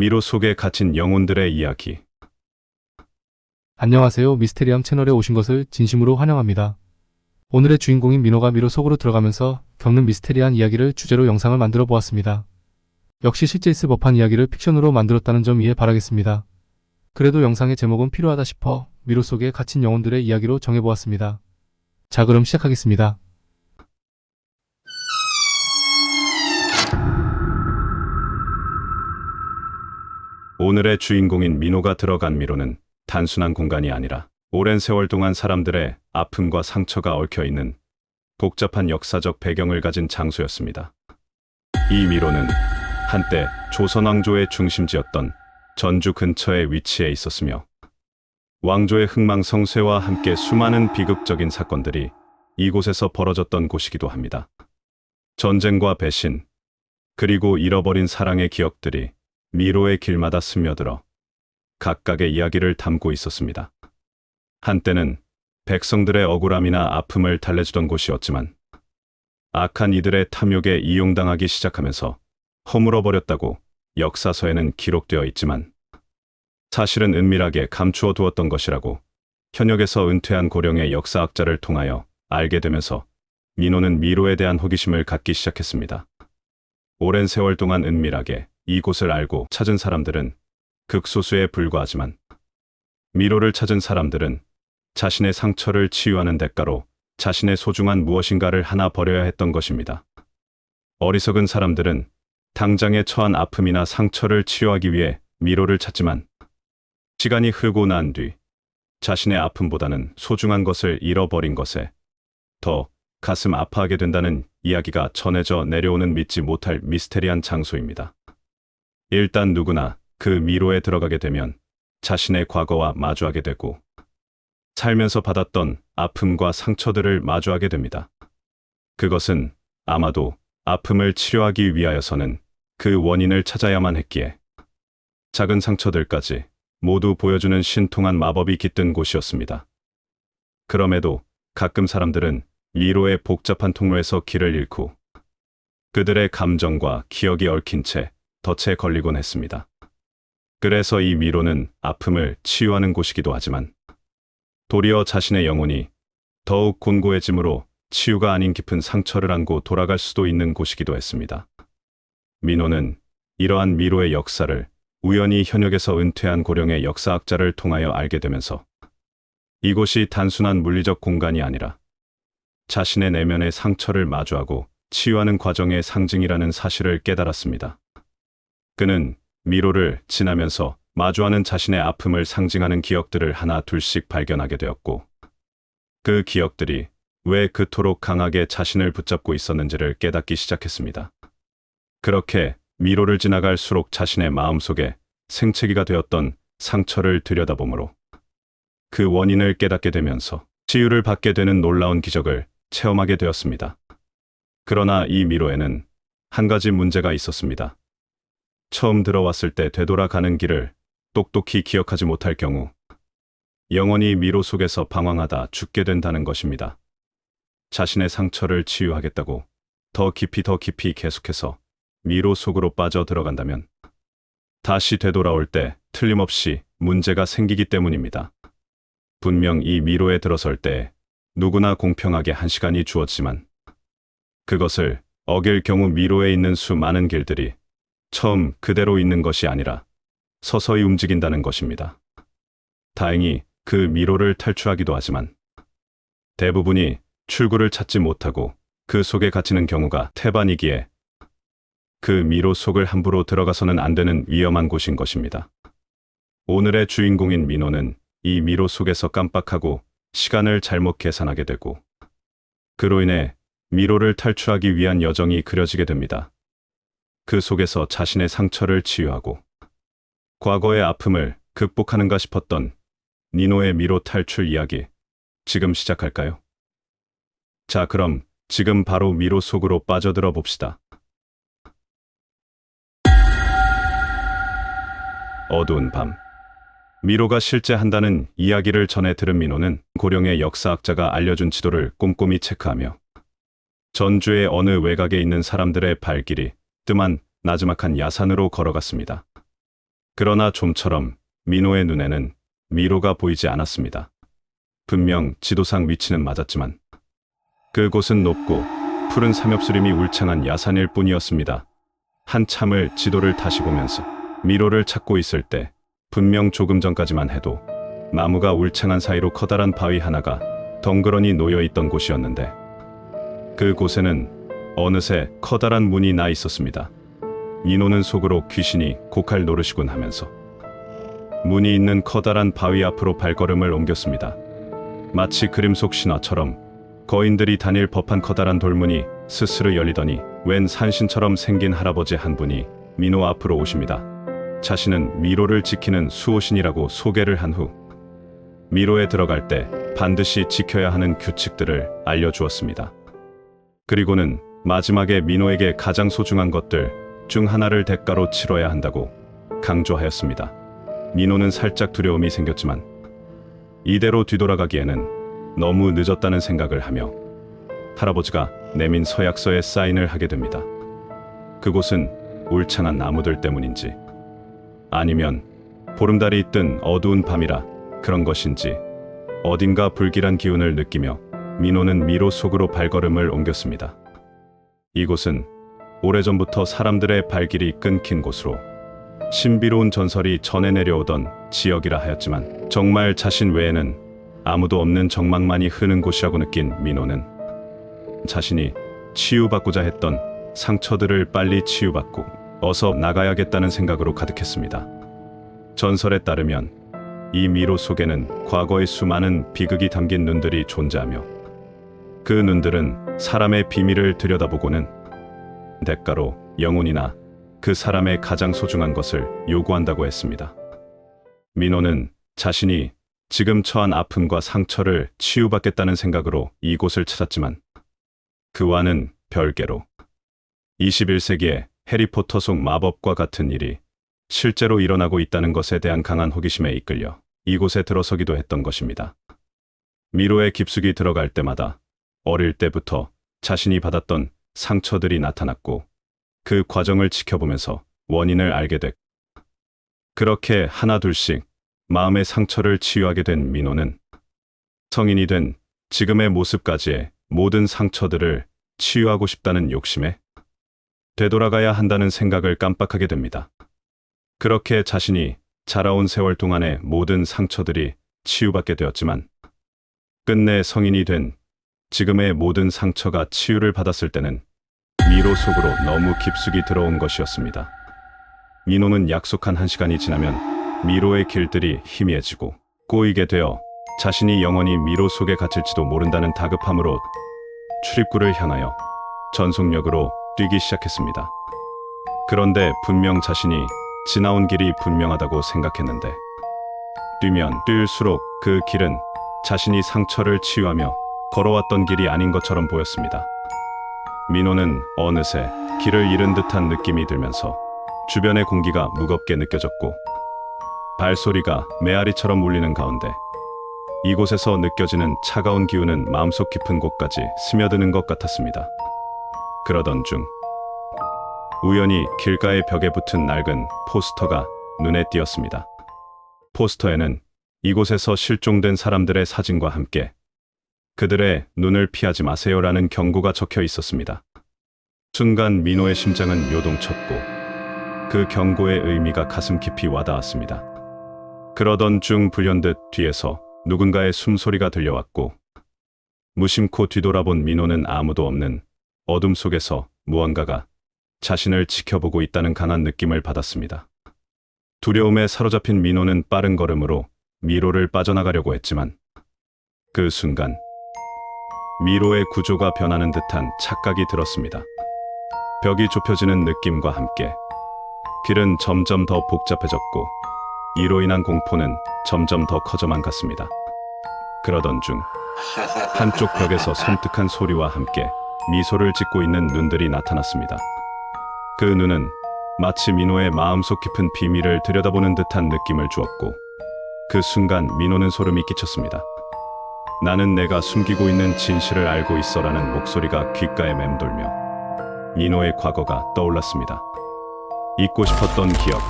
미로 속에 갇힌 영혼들의 이야기. 안녕하세요. 미스테리함 채널에 오신 것을 진심으로 환영합니다. 오늘의 주인공인 민호가 미로 속으로 들어가면서 겪는 미스테리한 이야기를 주제로 영상을 만들어 보았습니다. 역시 실제 있을 법한 이야기를 픽션으로 만들었다는 점 이해 바라겠습니다. 그래도 영상의 제목은 필요하다 싶어 미로 속에 갇힌 영혼들의 이야기로 정해보았습니다. 자, 그럼 시작하겠습니다. 오늘의 주인공인 민호가 들어간 미로는 단순한 공간이 아니라 오랜 세월 동안 사람들의 아픔과 상처가 얽혀있는 복잡한 역사적 배경을 가진 장소였습니다. 이 미로는 한때 조선 왕조의 중심지였던 전주 근처에 위치해 있었으며 왕조의 흥망성쇠와 함께 수많은 비극적인 사건들이 이곳에서 벌어졌던 곳이기도 합니다. 전쟁과 배신, 그리고 잃어버린 사랑의 기억들이 미로의 길마다 스며들어 각각의 이야기를 담고 있었습니다. 한때는 백성들의 억울함이나 아픔을 달래주던 곳이었지만 악한 이들의 탐욕에 이용당하기 시작하면서 허물어버렸다고 역사서에는 기록되어 있지만 사실은 은밀하게 감추어 두었던 것이라고 현역에서 은퇴한 고령의 역사학자를 통하여 알게 되면서 민호는 미로에 대한 호기심을 갖기 시작했습니다. 오랜 세월 동안 은밀하게 이곳을 알고 찾은 사람들은 극소수에 불과하지만 미로를 찾은 사람들은 자신의 상처를 치유하는 대가로 자신의 소중한 무엇인가를 하나 버려야 했던 것입니다. 어리석은 사람들은 당장에 처한 아픔이나 상처를 치유하기 위해 미로를 찾지만 시간이 흐르고 난 뒤 자신의 아픔보다는 소중한 것을 잃어버린 것에 더 가슴 아파하게 된다는 이야기가 전해져 내려오는 믿지 못할 미스테리한 장소입니다. 일단 누구나 그 미로에 들어가게 되면 자신의 과거와 마주하게 되고 살면서 받았던 아픔과 상처들을 마주하게 됩니다. 그것은 아마도 아픔을 치료하기 위하여서는 그 원인을 찾아야만 했기에 작은 상처들까지 모두 보여주는 신통한 마법이 깃든 곳이었습니다. 그럼에도 가끔 사람들은 미로의 복잡한 통로에서 길을 잃고 그들의 감정과 기억이 얽힌 채 덫에 걸리곤 했습니다. 그래서 이 미로는 아픔을 치유하는 곳이기도 하지만 도리어 자신의 영혼이 더욱 곤고해짐으로 치유가 아닌 깊은 상처를 안고 돌아갈 수도 있는 곳이기도 했습니다. 민호는 이러한 미로의 역사를 우연히 현역에서 은퇴한 고령의 역사학자를 통하여 알게 되면서 이곳이 단순한 물리적 공간이 아니라 자신의 내면의 상처를 마주하고 치유하는 과정의 상징이라는 사실을 깨달았습니다. 그는 미로를 지나면서 마주하는 자신의 아픔을 상징하는 기억들을 하나 둘씩 발견하게 되었고 그 기억들이 왜 그토록 강하게 자신을 붙잡고 있었는지를 깨닫기 시작했습니다. 그렇게 미로를 지나갈수록 자신의 마음속에 생채기가 되었던 상처를 들여다보므로 그 원인을 깨닫게 되면서 치유를 받게 되는 놀라운 기적을 체험하게 되었습니다. 그러나 이 미로에는 한 가지 문제가 있었습니다. 처음 들어왔을 때 되돌아가는 길을 똑똑히 기억하지 못할 경우 영원히 미로 속에서 방황하다 죽게 된다는 것입니다. 자신의 상처를 치유하겠다고 더 깊이 계속해서 미로 속으로 빠져 들어간다면 다시 되돌아올 때 틀림없이 문제가 생기기 때문입니다. 분명 이 미로에 들어설 때 누구나 공평하게 한 시간이 주어지만 그것을 어길 경우 미로에 있는 수많은 길들이 처음 그대로 있는 것이 아니라 서서히 움직인다는 것입니다. 다행히 그 미로를 탈출하기도 하지만 대부분이 출구를 찾지 못하고 그 속에 갇히는 경우가 태반이기에 그 미로 속을 함부로 들어가서는 안 되는 위험한 곳인 것입니다. 오늘의 주인공인 민호는 이 미로 속에서 깜빡하고 시간을 잘못 계산하게 되고 그로 인해 미로를 탈출하기 위한 여정이 그려지게 됩니다. 그 속에서 자신의 상처를 치유하고 과거의 아픔을 극복하는가 싶었던 민호의 미로 탈출 이야기, 지금 시작할까요? 자, 그럼 지금 바로 미로 속으로 빠져들어 봅시다. 어두운 밤, 미로가 실제한다는 이야기를 전해 들은 민호는 고령의 역사학자가 알려준 지도를 꼼꼼히 체크하며 전주의 어느 외곽에 있는 사람들의 발길이 뜸한 나지막한 야산으로 걸어갔습니다. 그러나 좀처럼 민호의 눈에는 미로가 보이지 않았습니다. 분명 지도상 위치는 맞았지만 그곳은 높고 푸른 삼엽수림이 울창한 야산일 뿐이었습니다. 한참을 지도를 다시 보면서 미로를 찾고 있을 때 분명 조금 전까지만 해도 나무가 울창한 사이로 커다란 바위 하나가 덩그러니 놓여있던 곳이었는데 그곳에는 어느새 커다란 문이 나 있었습니다. 민호는 속으로 귀신이 고칼 노릇이군 하면서 문이 있는 커다란 바위 앞으로 발걸음을 옮겼습니다. 마치 그림 속 신화처럼 거인들이 다닐 법한 커다란 돌문이 스스로 열리더니 웬 산신처럼 생긴 할아버지 한 분이 민호 앞으로 오십니다. 자신은 미로를 지키는 수호신이라고 소개를 한 후 미로에 들어갈 때 반드시 지켜야 하는 규칙들을 알려주었습니다. 그리고는 마지막에 민호에게 가장 소중한 것들 중 하나를 대가로 치러야 한다고 강조하였습니다. 민호는 살짝 두려움이 생겼지만 이대로 뒤돌아가기에는 너무 늦었다는 생각을 하며 할아버지가 내민 서약서에 사인을 하게 됩니다. 그곳은 울창한 나무들 때문인지 아니면 보름달이 뜬 어두운 밤이라 그런 것인지 어딘가 불길한 기운을 느끼며 민호는 미로 속으로 발걸음을 옮겼습니다. 이곳은 오래전부터 사람들의 발길이 끊긴 곳으로 신비로운 전설이 전해 내려오던 지역이라 하였지만 정말 자신 외에는 아무도 없는 정막만이 흐르는 곳이라고 느낀 민호는 자신이 치유받고자 했던 상처들을 빨리 치유받고 어서 나가야겠다는 생각으로 가득했습니다. 전설에 따르면 이 미로 속에는 과거의 수많은 비극이 담긴 눈들이 존재하며 그 눈들은 사람의 비밀을 들여다보고는 대가로 영혼이나 그 사람의 가장 소중한 것을 요구한다고 했습니다. 민호는 자신이 지금 처한 아픔과 상처를 치유받겠다는 생각으로 이곳을 찾았지만 그와는 별개로 21세기에 해리포터 속 마법과 같은 일이 실제로 일어나고 있다는 것에 대한 강한 호기심에 이끌려 이곳에 들어서기도 했던 것입니다. 미로에 깊숙이 들어갈 때마다 어릴 때부터 자신이 받았던 상처들이 나타났고 그 과정을 지켜보면서 원인을 알게 됐고 그렇게 하나둘씩 마음의 상처를 치유하게 된 민호는 성인이 된 지금의 모습까지의 모든 상처들을 치유하고 싶다는 욕심에 되돌아가야 한다는 생각을 깜빡하게 됩니다. 그렇게 자신이 자라온 세월 동안의 모든 상처들이 치유받게 되었지만 끝내 성인이 된 지금의 모든 상처가 치유를 받았을 때는 미로 속으로 너무 깊숙이 들어온 것이었습니다. 민호는 약속한 1시간이 지나면 미로의 길들이 희미해지고 꼬이게 되어 자신이 영원히 미로 속에 갇힐지도 모른다는 다급함으로 출입구를 향하여 전속력으로 뛰기 시작했습니다. 그런데 분명 자신이 지나온 길이 분명하다고 생각했는데 뛰면 뛸수록 그 길은 자신이 상처를 치유하며 걸어왔던 길이 아닌 것처럼 보였습니다. 민호는 어느새 길을 잃은 듯한 느낌이 들면서 주변의 공기가 무겁게 느껴졌고 발소리가 메아리처럼 울리는 가운데 이곳에서 느껴지는 차가운 기운은 마음속 깊은 곳까지 스며드는 것 같았습니다. 그러던 중 우연히 길가의 벽에 붙은 낡은 포스터가 눈에 띄었습니다. 포스터에는 이곳에서 실종된 사람들의 사진과 함께 그들의 눈을 피하지 마세요라는 경고가 적혀 있었습니다. 순간 민호의 심장은 요동쳤고 그 경고의 의미가 가슴 깊이 와닿았습니다. 그러던 중 불현듯 뒤에서 누군가의 숨소리가 들려왔고 무심코 뒤돌아본 민호는 아무도 없는 어둠 속에서 무언가가 자신을 지켜보고 있다는 강한 느낌을 받았습니다. 두려움에 사로잡힌 민호는 빠른 걸음으로 미로를 빠져나가려고 했지만 그 순간 미로의 구조가 변하는 듯한 착각이 들었습니다. 벽이 좁혀지는 느낌과 함께 길은 점점 더 복잡해졌고 이로 인한 공포는 점점 더 커져만 갔습니다. 그러던 중 한쪽 벽에서 섬뜩한 소리와 함께 미소를 짓고 있는 눈들이 나타났습니다. 그 눈은 마치 민호의 마음속 깊은 비밀을 들여다보는 듯한 느낌을 주었고 그 순간 민호는 소름이 끼쳤습니다. 나는 내가 숨기고 있는 진실을 알고 있어라는 목소리가 귓가에 맴돌며 민호의 과거가 떠올랐습니다. 잊고 싶었던 기억,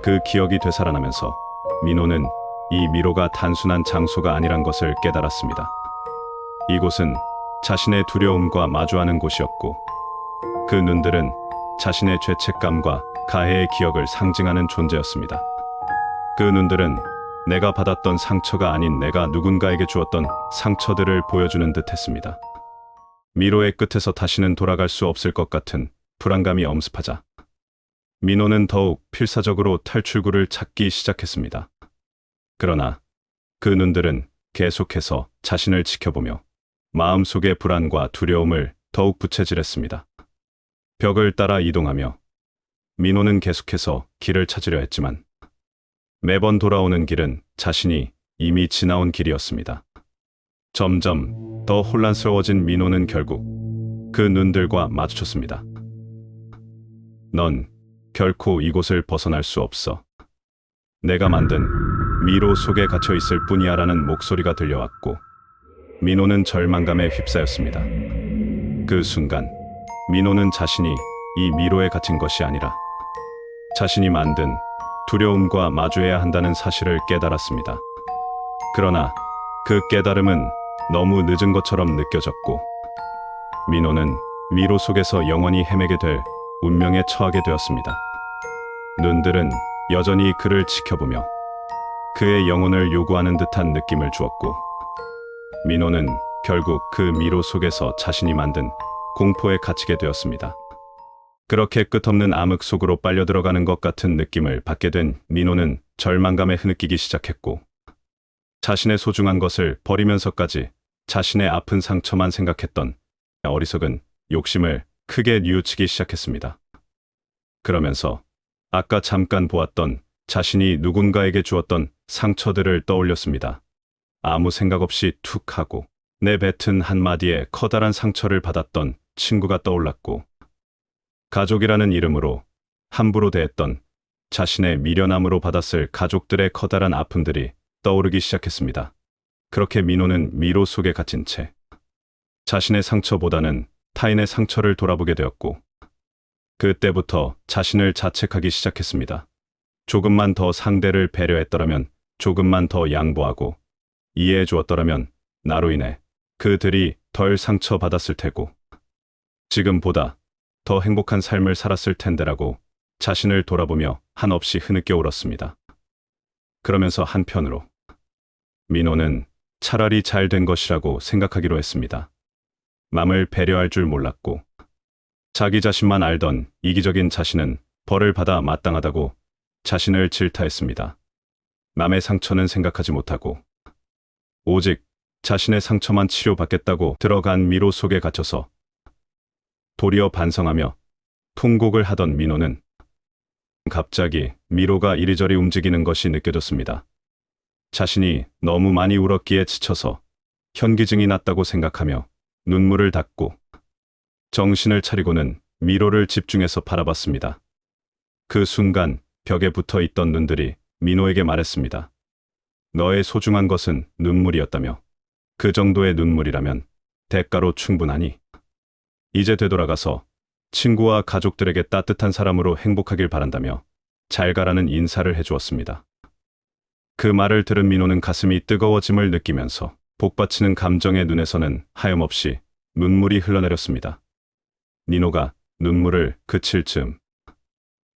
그 기억이 되살아나면서 민호는 이 미로가 단순한 장소가 아니란 것을 깨달았습니다. 이곳은 자신의 두려움과 마주하는 곳이었고, 그 눈들은 자신의 죄책감과 가해의 기억을 상징하는 존재였습니다. 그 눈들은 내가 받았던 상처가 아닌 내가 누군가에게 주었던 상처들을 보여주는 듯 했습니다. 미로의 끝에서 다시는 돌아갈 수 없을 것 같은 불안감이 엄습하자 민호는 더욱 필사적으로 탈출구를 찾기 시작했습니다. 그러나 그 눈들은 계속해서 자신을 지켜보며 마음속의 불안과 두려움을 더욱 부채질했습니다. 벽을 따라 이동하며 민호는 계속해서 길을 찾으려 했지만 매번 돌아오는 길은 자신이 이미 지나온 길이었습니다. 점점 더 혼란스러워진 민호는 결국 그 눈들과 마주쳤습니다. 넌 결코 이곳을 벗어날 수 없어. 내가 만든 미로 속에 갇혀 있을 뿐이야 라는 목소리가 들려왔고, 민호는 절망감에 휩싸였습니다. 그 순간 민호는 자신이 이 미로에 갇힌 것이 아니라 자신이 만든 두려움과 마주해야 한다는 사실을 깨달았습니다. 그러나 그 깨달음은 너무 늦은 것처럼 느껴졌고, 민호는 미로 속에서 영원히 헤매게 될 운명에 처하게 되었습니다. 눈들은 여전히 그를 지켜보며 그의 영혼을 요구하는 듯한 느낌을 주었고, 민호는 결국 그 미로 속에서 자신이 만든 공포에 갇히게 되었습니다. 그렇게 끝없는 암흑 속으로 빨려 들어가는 것 같은 느낌을 받게 된 민호는 절망감에 흐느끼기 시작했고, 자신의 소중한 것을 버리면서까지 자신의 아픈 상처만 생각했던 어리석은 욕심을 크게 뉘우치기 시작했습니다. 그러면서 아까 잠깐 보았던 자신이 누군가에게 주었던 상처들을 떠올렸습니다. 아무 생각 없이 툭 하고 내뱉은 한마디에 커다란 상처를 받았던 친구가 떠올랐고, 가족이라는 이름으로 함부로 대했던 자신의 미련함으로 받았을 가족들의 커다란 아픔들이 떠오르기 시작했습니다. 그렇게 민호는 미로 속에 갇힌 채 자신의 상처보다는 타인의 상처를 돌아보게 되었고, 그때부터 자신을 자책하기 시작했습니다. 조금만 더 상대를 배려했더라면, 조금만 더 양보하고 이해해 주었더라면 나로 인해 그들이 덜 상처받았을 테고 지금보다 더 행복한 삶을 살았을 텐데라고 자신을 돌아보며 한없이 흐느껴 울었습니다. 그러면서 한편으로 민호는 차라리 잘 된 것이라고 생각하기로 했습니다. 남을 배려할 줄 몰랐고, 자기 자신만 알던 이기적인 자신은 벌을 받아 마땅하다고 자신을 질타했습니다. 남의 상처는 생각하지 못하고 오직 자신의 상처만 치료받겠다고 들어간 미로 속에 갇혀서 도리어 반성하며 통곡을 하던 민호는 갑자기 미로가 이리저리 움직이는 것이 느껴졌습니다. 자신이 너무 많이 울었기에 지쳐서 현기증이 났다고 생각하며 눈물을 닦고 정신을 차리고는 미로를 집중해서 바라봤습니다. 그 순간 벽에 붙어 있던 눈들이 민호에게 말했습니다. 너의 소중한 것은 눈물이었다며, 그 정도의 눈물이라면 대가로 충분하니 이제 되돌아가서 친구와 가족들에게 따뜻한 사람으로 행복하길 바란다며 잘 가라는 인사를 해주었습니다. 그 말을 들은 민호는 가슴이 뜨거워짐을 느끼면서 복받치는 감정의 눈에서는 하염없이 눈물이 흘러내렸습니다. 민호가 눈물을 그칠 즈음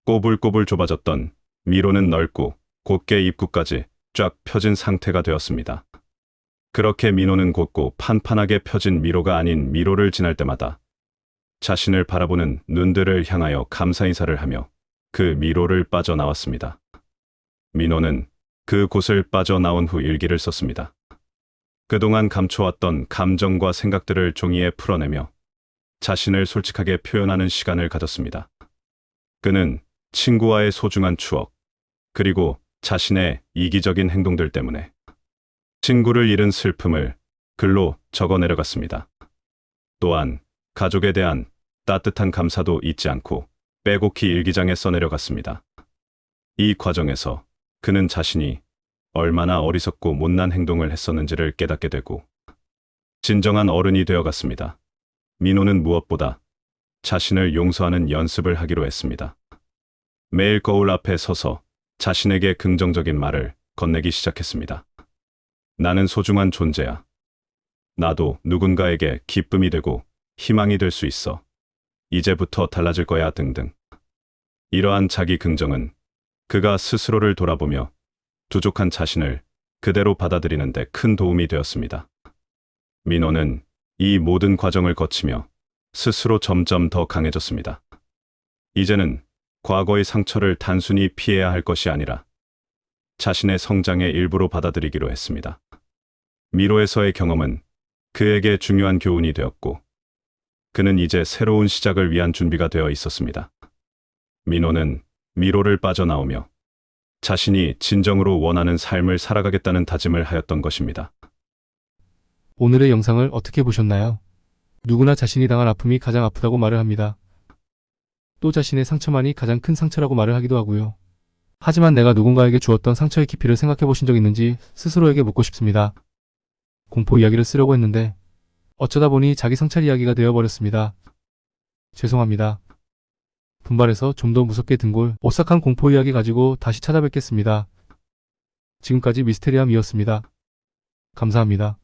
꼬불꼬불 좁아졌던 미로는 넓고 곧게 입구까지 쫙 펴진 상태가 되었습니다. 그렇게 민호는 곧고 판판하게 펴진 미로가 아닌 미로를 지날 때마다 자신을 바라보는 눈들을 향하여 감사 인사를 하며 그 미로를 빠져나왔습니다. 민호는 그 곳을 빠져나온 후 일기를 썼습니다. 그동안 감춰왔던 감정과 생각들을 종이에 풀어내며 자신을 솔직하게 표현하는 시간을 가졌습니다. 그는 친구와의 소중한 추억, 그리고 자신의 이기적인 행동들 때문에 친구를 잃은 슬픔을 글로 적어 내려갔습니다. 또한 가족에 대한 따뜻한 감사도 잊지 않고 빼곡히 일기장에 써내려갔습니다. 이 과정에서 그는 자신이 얼마나 어리석고 못난 행동을 했었는지를 깨닫게 되고 진정한 어른이 되어갔습니다. 민호는 무엇보다 자신을 용서하는 연습을 하기로 했습니다. 매일 거울 앞에 서서 자신에게 긍정적인 말을 건네기 시작했습니다. 나는 소중한 존재야. 나도 누군가에게 기쁨이 되고 희망이 될 수 있어. 이제부터 달라질 거야 등등. 이러한 자기 긍정은 그가 스스로를 돌아보며 부족한 자신을 그대로 받아들이는 데 큰 도움이 되었습니다. 민호는 이 모든 과정을 거치며 스스로 점점 더 강해졌습니다. 이제는 과거의 상처를 단순히 피해야 할 것이 아니라 자신의 성장의 일부로 받아들이기로 했습니다. 미로에서의 경험은 그에게 중요한 교훈이 되었고, 그는 이제 새로운 시작을 위한 준비가 되어 있었습니다. 민호는 미로를 빠져나오며 자신이 진정으로 원하는 삶을 살아가겠다는 다짐을 하였던 것입니다. 오늘의 영상을 어떻게 보셨나요? 누구나 자신이 당한 아픔이 가장 아프다고 말을 합니다. 또 자신의 상처만이 가장 큰 상처라고 말을 하기도 하고요. 하지만 내가 누군가에게 주었던 상처의 깊이를 생각해 보신 적 있는지 스스로에게 묻고 싶습니다. 공포 이야기를 쓰려고 했는데 어쩌다 보니 자기 성찰 이야기가 되어버렸습니다. 죄송합니다. 분발해서 좀 더 무섭게 등골 오싹한 공포 이야기 가지고 다시 찾아뵙겠습니다. 지금까지 미스테리함이었습니다. 감사합니다.